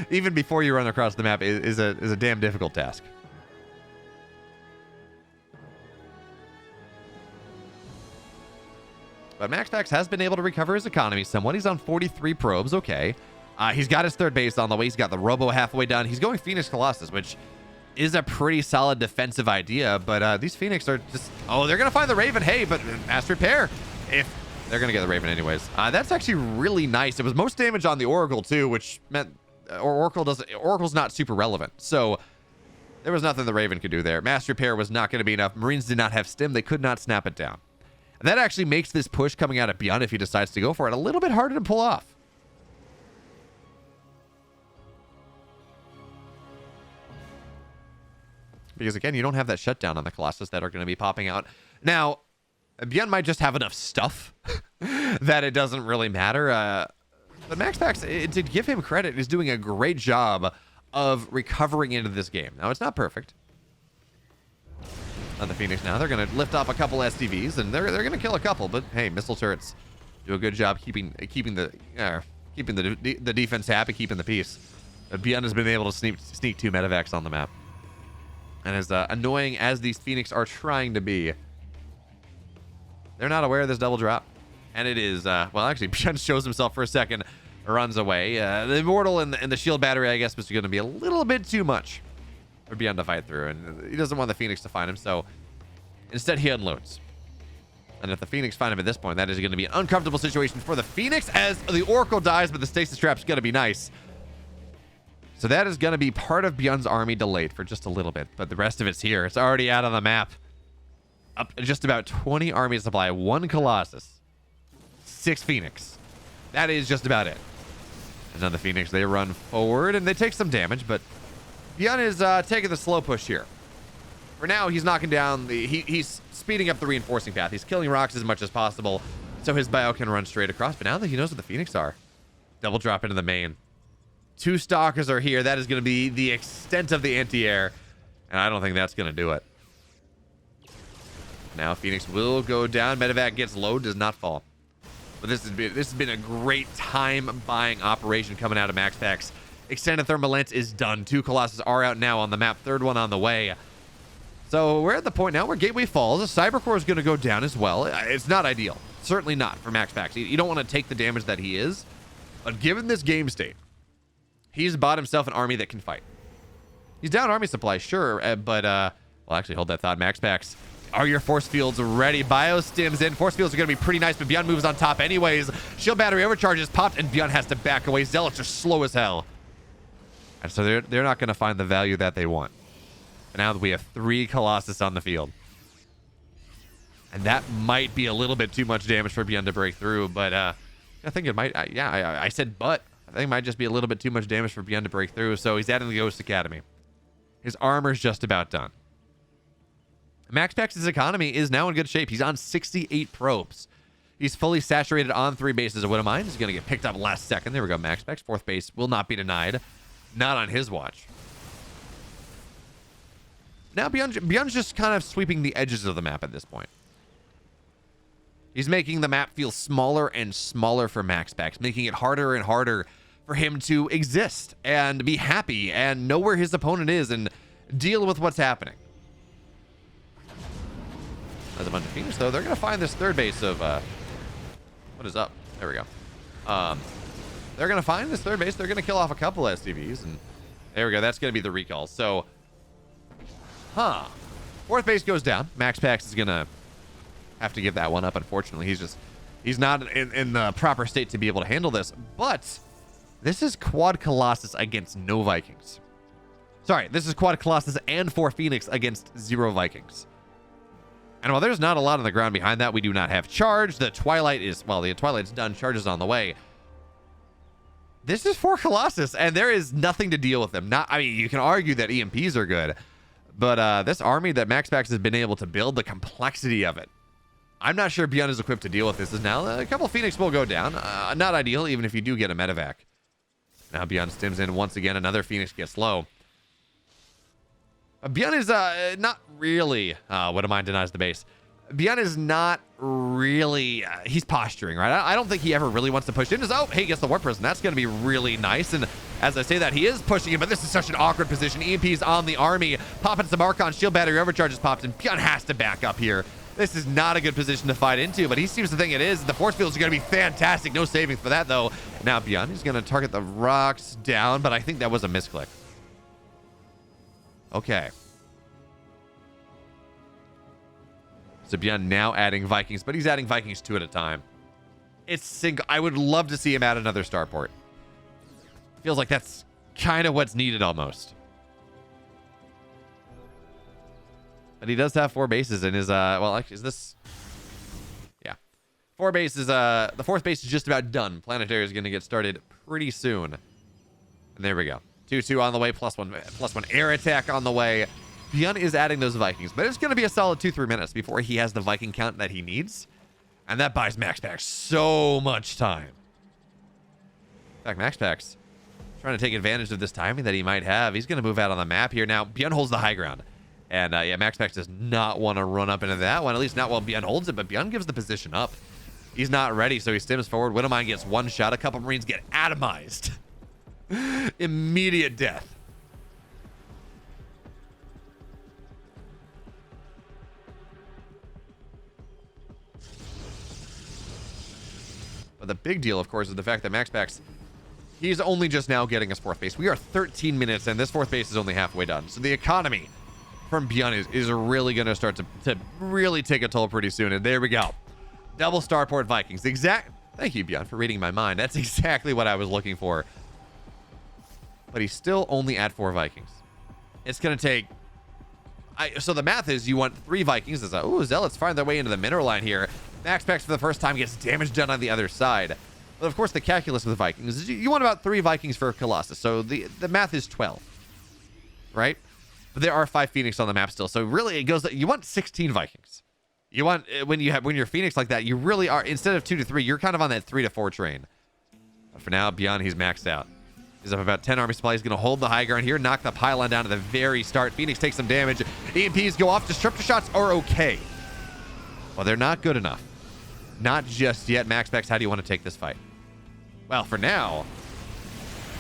even before you run across the map, is a damn difficult task. But MaxPax has been able to recover his economy somewhat. He's on 43 probes, okay. He's got his 3rd base on the way. He's got the Robo halfway done. He's going Phoenix Colossus, which is a pretty solid defensive idea. But these Phoenix are just, oh, they're going to find the Raven. Hey, but mass repair. If they're going to get the Raven anyways. That's actually really nice. It was most damage on the Oracle too, which meant Oracle's not super relevant. So there was nothing the Raven could do there. Mass repair was not going to be enough. Marines did not have stim. They could not snap it down. And that actually makes this push coming out of Byun, if he decides to go for it, a little bit harder to pull off. Because again, you don't have that shutdown on the Colossus that are going to be popping out. Now, Byun might just have enough stuff that it doesn't really matter. But MaxPax, to give him credit, is doing a great job of recovering into this game. Now, it's not perfect. on the Phoenix now. They're going to lift off a couple SCVs, and they're going to kill a couple. But hey, missile turrets do a good job keeping the defense happy, keeping the peace. But Byun has been able to sneak 2 medevacs on the map. And as annoying as these Phoenix are trying to be, they're not aware of this double drop. And it is, well, actually, Byun shows himself for a second, runs away. The Immortal and the shield battery, I guess, was going to be a little bit too much for Byun to fight through. And he doesn't want the Phoenix to find him, so instead he unloads. And if the Phoenix find him at this point, that is going to be an uncomfortable situation for the Phoenix as the Oracle dies, but the stasis trap's going to be nice. So that is going to be part of Byun's army delayed for just a little bit, but the rest of it's here. It's already out on the map. Up to just about 20 army supply, 1 Colossus, 6 Phoenix. That is just about it. And then the Phoenix, they run forward and they take some damage, but Byun is taking the slow push here. For now, he's knocking down he's speeding up the reinforcing path. He's killing rocks as much as possible so his bio can run straight across. But now that he knows what the Phoenix are, double drop into the main. 2 Stalkers are here. That is going to be the extent of the anti-air, and I don't think that's going to do it. Now Phoenix will go down. Medevac gets low, does not fall. But this has been a great time buying operation coming out of MaxPax. Extended Thermal Lance is done. 2 Colossus are out now on the map. 3rd one on the way. So we're at the point now where Gateway falls. The Cybercore is going to go down as well. It's not ideal. Certainly not for MaxPax. You don't want to take the damage that he is. But given this game state, he's bought himself an army that can fight. He's down army supply, sure, but, well, actually, hold that thought. MaxPax, are your force fields ready? Biostims in. Force fields are going to be pretty nice, but Byun moves on top anyways. Shield battery overcharge is popped, and Byun has to back away. Zealots are slow as hell. And so they're not going to find the value that they want. And now we have 3 Colossus on the field. And that might be a little bit too much damage for Byun to break through, but I think it might, I said but. I think it might just be a little bit too much damage for Byun to break through, so he's adding the Ghost Academy. His armor's just about done. MaxPax's economy is now in good shape. He's on 68 probes. He's fully saturated on 3 bases. I wouldn't mind. He's going to get picked up last second. There we go, MaxPax. 4th base will not be denied. Not on his watch. Now Byun's just kind of sweeping the edges of the map at this point. He's making the map feel smaller and smaller for MaxPax, making it harder and harder for him to exist and be happy and know where his opponent is and deal with what's happening. As a bunch of Phoenix, though, they're going to find this 3rd base of, what is up? There we go. They're going to find this 3rd base. They're going to kill off a couple SCVs, and there we go. That's going to be the recall. So, 4th base goes down. MaxPax is going to have to give that one up, unfortunately. He's not in the proper state to be able to handle this, but this is quad Colossus against no Vikings. Sorry, this is quad Colossus and 4 Phoenix against 0 Vikings. And while there's not a lot on the ground behind that, we do not have charge. The Twilight is, well, the Twilight's done. Charge is on the way. This is 4 Colossus, and there is nothing to deal with them. I mean, you can argue that EMPs are good, but this army that MaxPax has been able to build, the complexity of it, I'm not sure Byun is equipped to deal with this. Now, a couple Phoenix will go down. Not ideal, even if you do get a medevac. Now Byun stims in once again. Another Phoenix gets low. Byun is not really... what am I? Denies the base. Byun is not really... he's posturing, right? I don't think he ever really wants to push in. Oh, hey, he gets the Warp Prison. That's going to be really nice. And as I say that, he is pushing in, but this is such an awkward position. EMP's on the army. Popping some Archon. Shield battery overcharge is popped, and Byun has to back up here. This is not a good position to fight into, but he seems to think it is. The force fields are going to be fantastic. No savings for that, though. Now Byun, he's going to target the rocks down, but I think that was a misclick. Okay. So Byun now adding Vikings, but he's adding Vikings 2 at a time. It's single. I would love to see him add another starport. Feels like that's kind of what's needed almost. But he does have 4 bases in his, well, actually, is this... Yeah. 4 bases, the 4th base is just about done. Planetary is going to get started pretty soon. And there we go. 2-2 on the way, plus one air attack on the way. Byun is adding those Vikings, but it's going to be a solid 2-3 minutes before he has the Viking count that he needs. And that buys MaxPax so much time. In fact, MaxPax trying to take advantage of this timing that he might have. He's going to move out on the map here. Now, Byun holds the high ground. And yeah, MaxPax does not want to run up into that one, at least not while Byun holds it, but Byun gives the position up. He's not ready, so he stims forward. Widowmine gets one shot. A couple Marines get atomized. Immediate death. But the big deal, of course, is the fact that MaxPax, he's only just now getting his fourth base. We are 13 minutes in. This fourth base is only halfway done. So the economy from Byun is really going to start to really take a toll pretty soon. And there we go. Double Starport Vikings. Thank you, Byun, for reading my mind. That's exactly what I was looking for. But he's still only at 4 Vikings. It's going to take... so the math is you want 3 Vikings. Zealots find their way into the mineral line here. MaxPax for the first time gets damage done on the other side. But of course, the calculus with the Vikings is you want about 3 Vikings for Colossus. So the math is 12, right? But there are 5 Phoenix on the map still. So really, it goes. You want 16 Vikings. You want when you're Phoenix like that, you really are, instead of 2 to 3, you're kind of on that 3 to 4 train. But for now, Byun, he's maxed out. He's up about 10 army supply. He's going to hold the high ground here, knock the pylon down at the very start. Phoenix takes some damage. EMPs go off. Disruptor shots are okay. Well, they're not good enough. Not just yet. MaxPax, how do you want to take this fight? Well, for now,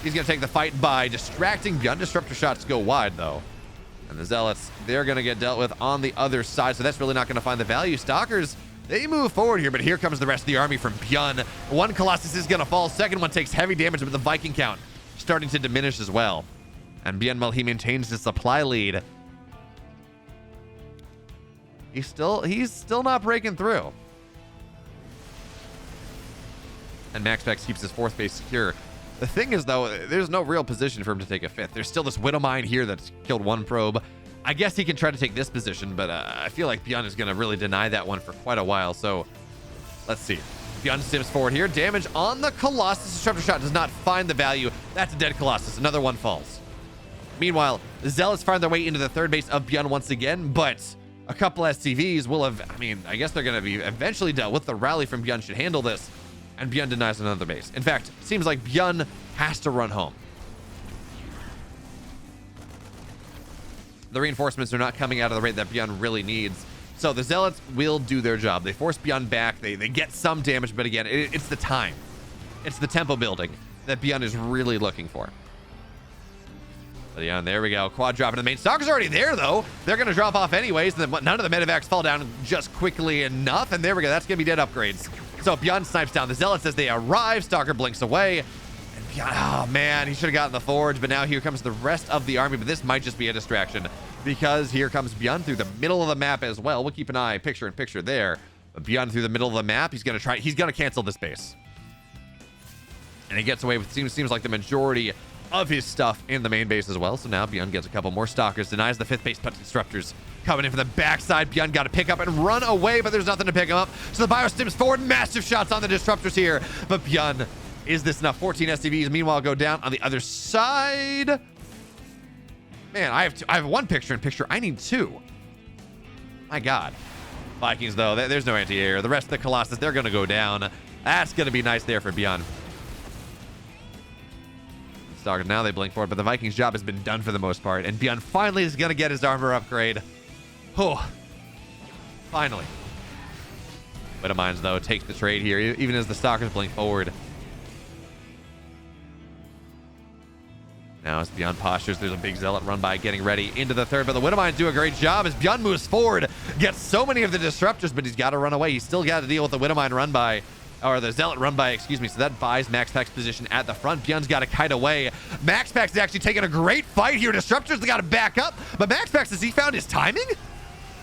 he's going to take the fight by distracting Byun. Disruptor shots go wide, though. And the Zealots, they're going to get dealt with on the other side, so that's really not going to find the value. Stalkers, they move forward here, but here comes the rest of the army from Byun. One Colossus is going to fall. Second one takes heavy damage, but the Viking count starting to diminish as well. And Byun, while he maintains the supply lead, he's still not breaking through. And MaxPax keeps his 4th base secure. The thing is, though, there's no real position for him to take a 5th. There's still this Widowmine here that's killed 1 probe. I guess he can try to take this position, but I feel like Byun is going to really deny that one for quite a while. So let's see. Byun stims forward here. Damage on the Colossus. Disruptor shot does not find the value. That's a dead Colossus. Another one falls. Meanwhile, the Zealots find their way into the 3rd base of Byun once again, but a couple SCVs will have, I guess they're going to be eventually dealt with. The rally from Byun should handle this. And Byun denies another base. In fact, it seems like Byun has to run home. The reinforcements are not coming out of the rate that Byun really needs. So the Zealots will do their job. They force Byun back. They get some damage, but again, it's the time. It's the tempo building that Byun is really looking for. But yeah, there we go. Quad drop into the main. Stalker's already there, though. They're going to drop off anyways. And then none of the medevacs fall down just quickly enough. And there we go. That's going to be dead upgrades. So Byun snipes down the Zealots as they arrive. Stalker blinks away. And Byun, oh man, he should have gotten the forge. But now here comes the rest of the army. But this might just be a distraction because here comes Byun through the middle of the map as well. We'll keep an eye picture in picture there. But Byun through the middle of the map. He's going to cancel this base. And he gets away with, seems like the majority of his stuff in the main base as well. So now Byun gets a couple more Stalkers, denies the 5th base, but Disruptors coming in from the backside. Byun got to pick up and run away, but there's nothing to pick him up. So the Bio stims forward. Massive shots on the Disruptors here. But Byun, is this enough? 14 SCVs, meanwhile, go down on the other side. Man, I have 1 picture in picture. I need 2. My God. Vikings, though, there's no anti-air. The rest of the Colossus, they're going to go down. That's going to be nice there for Byun. Stalker, now they blink forward, but the Vikings' job has been done for the most part, and Byun finally is going to get his armor upgrade. Oh, finally. Widowmines, though, takes the trade here, even as the Stalkers blink forward. Now as Byun postures, there's a big Zealot run by getting ready into the 3rd, but the Widowmines do a great job as Byun moves forward, gets so many of the Disruptors, but he's got to run away. He's still got to deal with the Widowmine run by. Or the Zealot run by, excuse me. So that buys MaxPax's position at the front. Byun's got to kite away. MaxPax is actually taking a great fight here. Disruptors, they got to back up. But MaxPax, has he found his timing?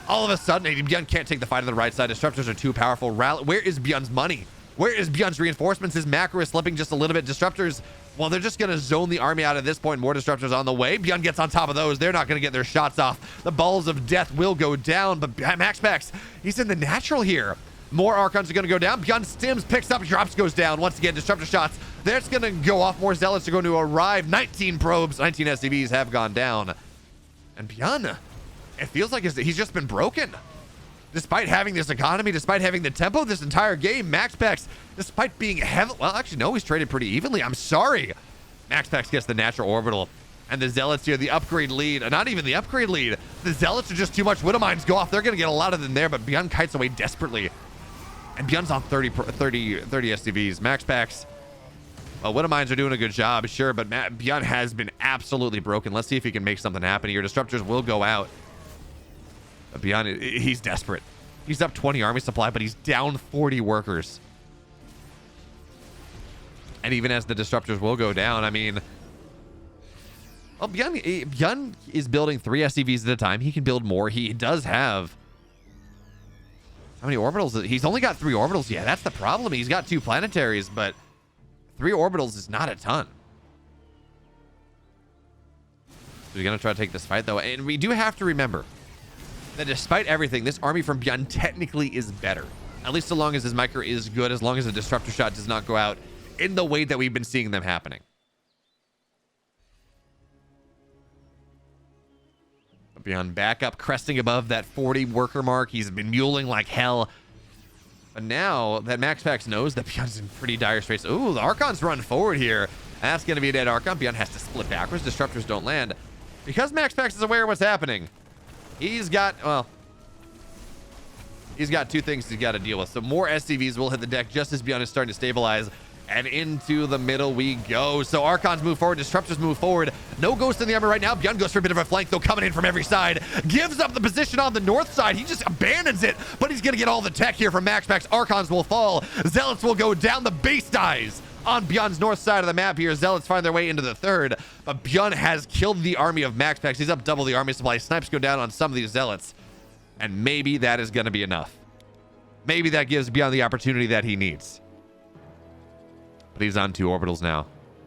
All of a sudden, Byun can't take the fight on the right side. Disruptors are too powerful. Where is Byun's money? Where is Byun's reinforcements? His macro is slipping just a little bit. Disruptors, well, they're just going to zone the army out at this point. More Disruptors on the way. Byun gets on top of those. They're not going to get their shots off. The balls of death will go down. But MaxPax, he's in the natural here. More Archons are going to go down. Byun stims, picks up, drops, goes down. Once again, Disruptor shots. That's going to go off. More Zealots are going to arrive. 19 probes, 19 SCVs have gone down. And Byun, it feels like he's just been broken. Despite having this economy, despite having the tempo this entire game, MaxPax, despite being heavy... Well, actually, no, he's traded pretty evenly. I'm sorry. MaxPax gets the natural orbital And the Zealots here, the upgrade lead, not even the upgrade lead. The Zealots are just too much. Widow Mines go off. They're going to get a lot of them there, but Byun kites away desperately. And Byun's on 30 SCVs. MaxPax. Well, Widow Mines are doing a good job, sure, but Byun has been absolutely broken. Let's see if he can make something happen here. Disruptors will go out. But Byun, he's desperate. He's up 20 army supply, but he's down 40 workers. And even as the Disruptors will go down, I mean... Well, Byun is building 3 SCVs at a time. He can build more. He does have... How many orbitals? He's only got 3 orbitals. Yeah, that's the problem. He's got 2 planetaries, but 3 orbitals is not a ton. So he's going to try to take this fight, though. And we do have to remember that despite everything, this army from Byun technically is better. At least so long as his micro is good, as long as the Disruptor shot does not go out in the way that we've been seeing them happening. Byun back up, cresting above that 40 worker mark. He's been muling like hell. But now that MaxPax knows that Byun's in pretty dire straits. Ooh, the Archon's run forward here. That's going to be a dead Archon. Byun has to split backwards. Disruptors don't land. Because MaxPax is aware of what's happening, he's got, well, he's got 2 things he's got to deal with. So more SCVs will hit the deck just as Byun is starting to stabilize. And into the middle we go. So Archons move forward. Disruptors move forward. No Ghost in the armor right now. Byun goes for a bit of a flank, though, coming in from every side. Gives up the position on the north side. He just abandons it, but he's going to get all the tech here from MaxPax. Archons will fall. Zealots will go down. The base dies on Byun's north side of the map here. Zealots find their way into the third, but Byun has killed the army of MaxPax. He's up double the army supply. Snipes go down on some of these Zealots, and maybe that is going to be enough. Maybe that gives Byun the opportunity that he needs. But he's on 2 orbitals now,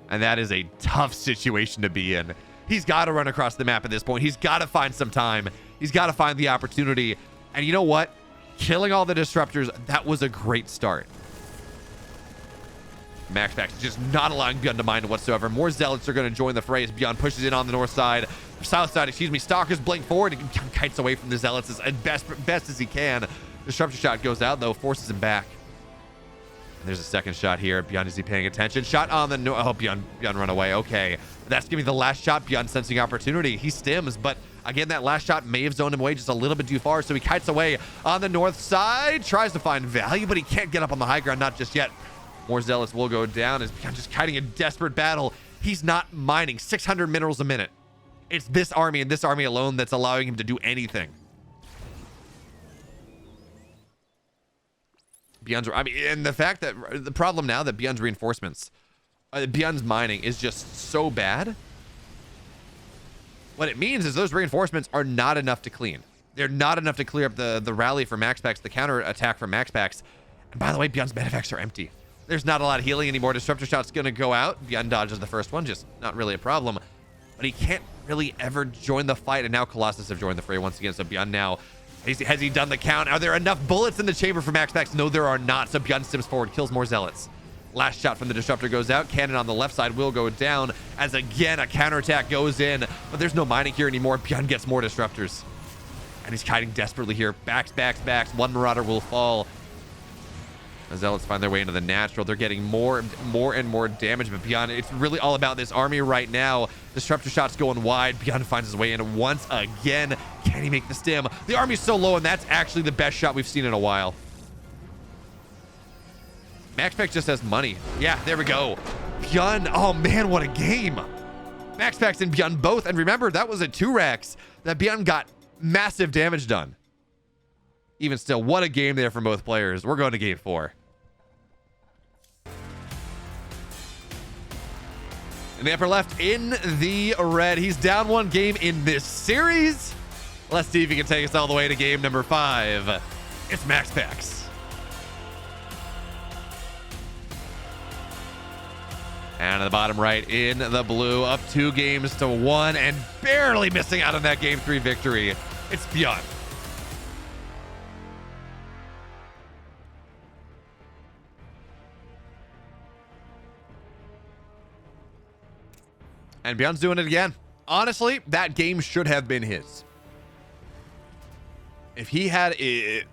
and that is a tough situation to be in. He's got to run across the map at this point. He's got to find some time. He's got to find the opportunity. And you know what? Killing all the Disruptors, that was a great start. MaxPax just not allowing Byun to mine whatsoever. More Zealots are going to join the fray as Byun pushes in on the north side. South side, excuse me. Stalkers blink forward and kites away from the Zealots as best as he can. Disruptor shot goes out, though, forces him back. There's a second shot here. Byun, is he paying attention? Shot on the no. Oh, Byun run away. Okay. That's gonna be the last shot. Byun sensing opportunity. He stims, but again, that last shot may have zoned him away just a little bit too far. So he kites away on the north side, tries to find value, but he can't get up on the high ground. Not just yet. More Zealots will go down as Byun just kiting a desperate battle. He's not mining 600 minerals a minute. It's this army and this army alone that's allowing him to do anything. Byun's, I mean, and the fact that the problem now that Byun's reinforcements, Byun's mining is just so bad. What it means is those reinforcements are not enough to clean. They're not enough to clear up the rally for MaxPax, the counter attack from MaxPax. And by the way, Byun's medevacts are empty. There's not a lot of healing anymore. Disruptor shot's going to go out. Byun dodges the first one, just not really a problem. But he can't really ever join the fight. And now Colossus have joined the fray once again. So Byun now, has he done the count? Are there enough bullets in the chamber for MaxPax? No, there are not. So Byun stims forward, kills more Zealots. Last shot from the Disruptor goes out. Cannon on the left side will go down as again a counterattack goes in. But there's no mining here anymore. Byun gets more Disruptors. And he's kiting desperately here. Backs. One Marauder will fall. The Zealots find their way into the natural. They're getting more and more damage. But Byun, it's really all about this army right now. Disruptor shots going wide. Byun finds his way in once again. Can he make the stim? The army's so low, and that's actually the best shot we've seen in a while. MaxPax just has money. Yeah, there we go. Byun, oh man, what a game. MaxPax and Byun both. And remember, that was a 2-racks that Byun got massive damage done. Even still, what a game there from both players. We're going to game 4. In the upper left, in the red. He's down 1 game in this series. Let's see if he can take us all the way to game number 5. It's MaxPax. And at the bottom right, in the blue, up 2 games to 1 and barely missing out on that game 3 victory. It's Byun. And Byun's doing it again. Honestly, that game should have been his. If he had, if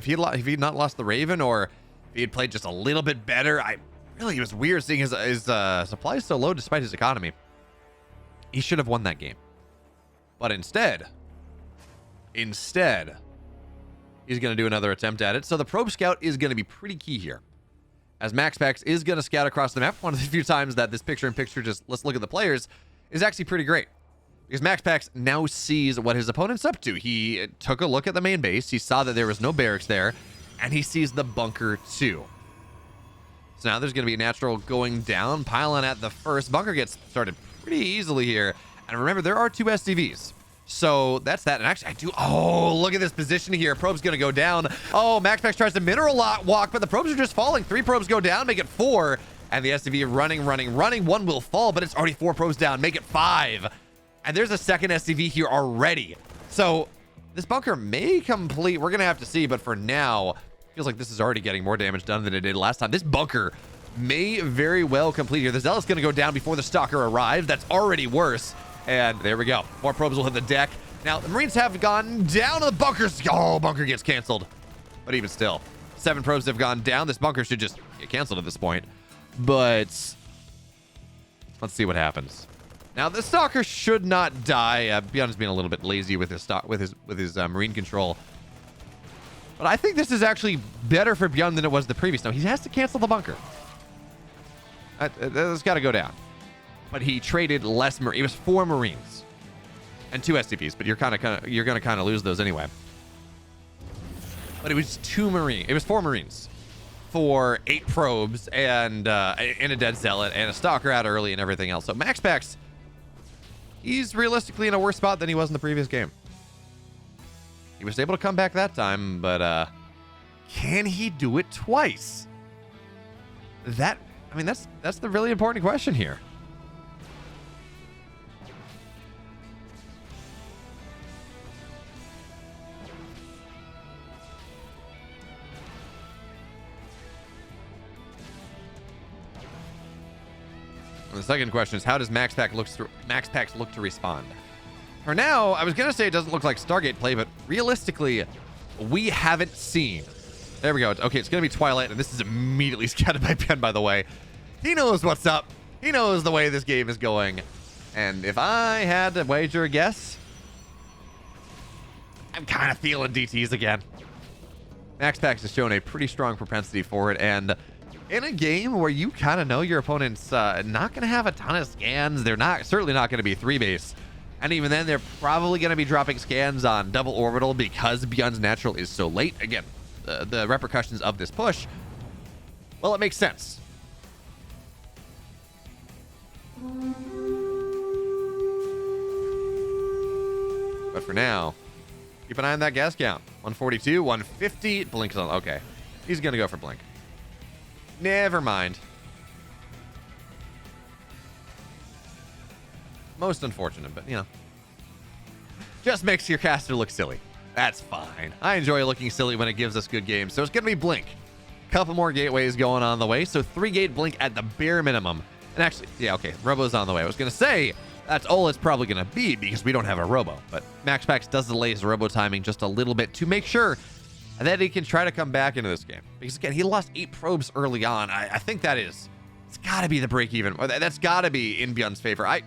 he'd not lost the Raven, or if he had played just a little bit better, it was weird seeing his supply so low despite his economy. He should have won that game. But instead, he's going to do another attempt at it. So the probe scout is going to be pretty key here, as MaxPax is going to scout across the map. One of the few times that this picture-in-picture, just let's look at the players, is actually pretty great. Because MaxPax now sees what his opponent's up to. He took a look at the main base. He saw that there was no barracks there, and he sees the bunker too. So now there's going to be a natural going down. Pylon at the first. Bunker gets started pretty easily here. And remember, there are 2 SCVs. So that's that. And actually, look at this position here. Probe's going to go down. Oh, MaxPax tries to mineral walk, but the probes are just falling. 3 probes go down, make it 4. And the SCV running. One will fall, but it's already 4 probes down. Make it 5. And there's a second SCV here already. So this bunker may complete. We're going to have to see. But for now, feels like this is already getting more damage done than it did last time. This bunker may very well complete here. The Zealot's going to go down before the Stalker arrives. That's already worse. And there we go. More probes will hit the deck. Now, the Marines have gone down to the bunkers. Oh, bunker gets canceled. But even still, 7 probes have gone down. This bunker should just get canceled at this point. But let's see what happens. Now, the Stalker should not die. Byun's being a little bit lazy with his Marine control. But I think this is actually better for Byun than it was the previous. Now, he has to cancel the bunker. That's got to go down. But he traded less Marines. It was 4 Marines and 2 SCPs, but you're going to kind of lose those anyway. But it was 4 Marines for 8 probes and a dead Zealot and a Stalker out early and everything else. So MaxPax, he's realistically in a worse spot than he was in the previous game. He was able to come back that time, but can he do it twice? That's the really important question here. And the second question is, how does MaxPax look to respond? For now, I was going to say it doesn't look like Stargate play, but realistically, we haven't seen. There we go. Okay, it's going to be Twilight, and this is immediately scouted by Byun, by the way. He knows what's up. He knows the way this game is going. And if I had to wager a guess, I'm kind of feeling DTs again. MaxPax has shown a pretty strong propensity for it, and in a game where you kind of know your opponent's not going to have a ton of scans, they're certainly not going to be 3-base. And even then, they're probably going to be dropping scans on double orbital because Byun's natural is so late. Again, the repercussions of this push, well, it makes sense. But for now, keep an eye on that gas count. 142, 150. Blink's on. Okay. He's going to go for blink. Never mind. Most unfortunate, but, you know. Just makes your caster look silly. That's fine. I enjoy looking silly when it gives us good games. So it's going to be blink. Couple more gateways going on the way. So 3-gate blink at the bare minimum. And actually, yeah, okay. Robo's on the way. I was going to say, that's all it's probably going to be because we don't have a Robo. But MaxPax does delay his Robo timing just a little bit to make sure that he can try to come back into this game. Because, again, he lost 8 probes early on. I think it's got to be the break-even. That's got to be in Byun's favor. I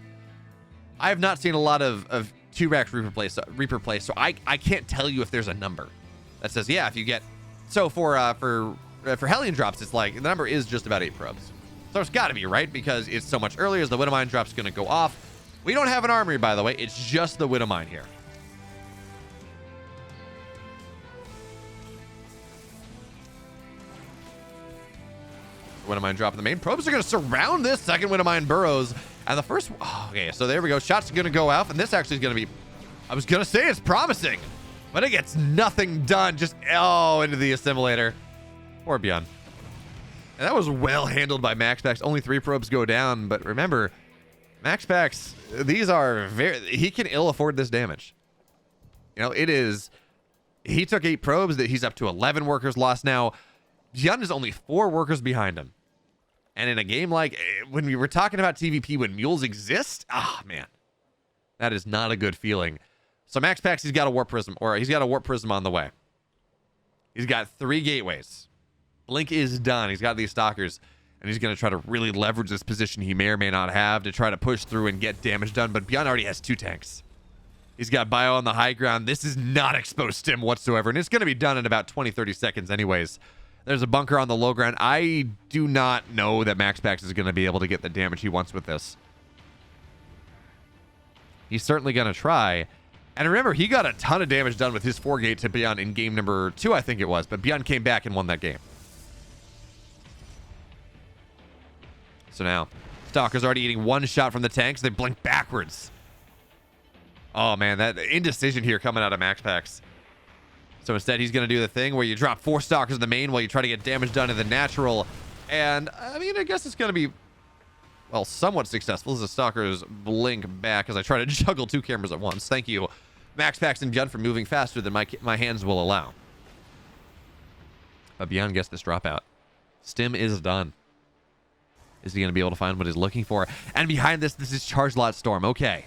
have not seen a lot of 2-rack Reaper play, so I can't tell you if there's a number that says, yeah, if you get... So for Hellion drops, it's like, the number is just about 8 probes. So it's got to be, right? Because it's so much earlier as the Widowmine drop's going to go off. We don't have an armory, by the way. It's just the Widowmine here. Widowmine dropping the main. Probes are going to surround this second Widowmine burrows. And the first... Oh, okay, so there we go. Shots are going to go off. And this actually is going to be... I was going to say it's promising. But it gets nothing done. Just, into the assimilator. Poor Byun. And that was well handled by MaxPax. Only 3 probes go down. But remember, MaxPax, these are very... He can ill afford this damage. You know, it is... He took 8 probes. That he's up to 11 workers lost now. Byun is only 4 workers behind him. And in a game like... When we were talking about TVP when mules exist... man. That is not a good feeling. So MaxPax, he's got a warp prism. Or he's got a warp prism on the way. He's got 3 gateways. Blink is done. He's got these stalkers. And he's going to try to really leverage this position he may or may not have to try to push through and get damage done. But Byun already has 2 tanks. He's got Bio on the high ground. This is not exposed stim whatsoever. And it's going to be done in about 20-30 seconds anyways. There's a bunker on the low ground. I do not know that MaxPax is going to be able to get the damage he wants with this. He's certainly going to try. And remember, he got a ton of damage done with his 4-gate to Byun in game number 2, I think it was. But Byun came back and won that game. So now, Stalker's already eating 1 shot from the tanks. They blink backwards. Oh, man, that indecision here coming out of MaxPax. So instead, he's going to do the thing where you drop 4 Stalkers in the main while you try to get damage done in the natural. And, I mean, I guess it's going to be, well, somewhat successful as the Stalkers blink back as I try to juggle 2 cameras at once. Thank you, MaxPax and Byun, for moving faster than my hands will allow. But Byun gets this dropout. Stim is done. Is he going to be able to find what he's looking for? And behind this is Charge Lot Storm. Okay.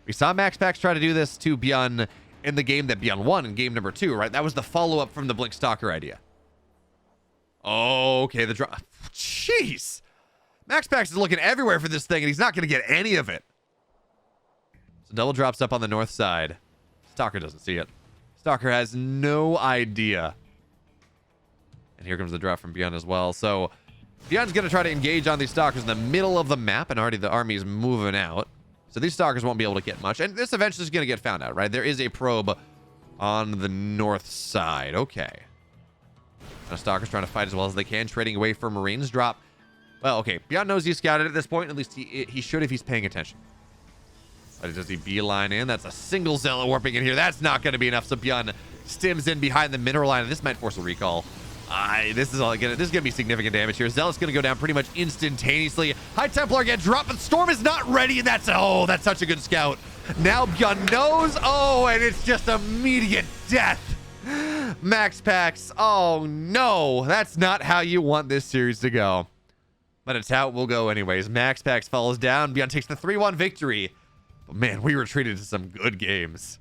We saw MaxPax try to do this to Byun in the game that Byun won in game number 2, right? That was the follow-up from the Blink Stalker idea. Oh, okay, the drop. Jeez. MaxPax is looking everywhere for this thing, and he's not going to get any of it. So double drops up on the north side. Stalker doesn't see it. Stalker has no idea. And here comes the drop from Byun as well. So Byun's going to try to engage on these Stalkers in the middle of the map, and already the army's moving out. So these Stalkers won't be able to get much. And this eventually is going to get found out, right? There is a probe on the north side. Okay. The Stalkers trying to fight as well as they can, trading away for Marines. Drop. Well, okay. Byun knows he's scouted at this point. At least he should if he's paying attention. But does he beeline in? That's a single Zealot warping in here. That's not going to be enough. So Byun stims in behind the mineral line. And this might force a recall. This is gonna be significant damage here. Zealot's gonna go down pretty much instantaneously. High Templar get dropped, but Storm is not ready. And that's such a good scout. Now Byun knows. Oh, and it's just immediate death. MaxPax. Oh no, that's not how you want this series to go. But it's how it will go anyways. MaxPax falls down. Byun takes the 3-1 victory. But man, we retreated to some good games.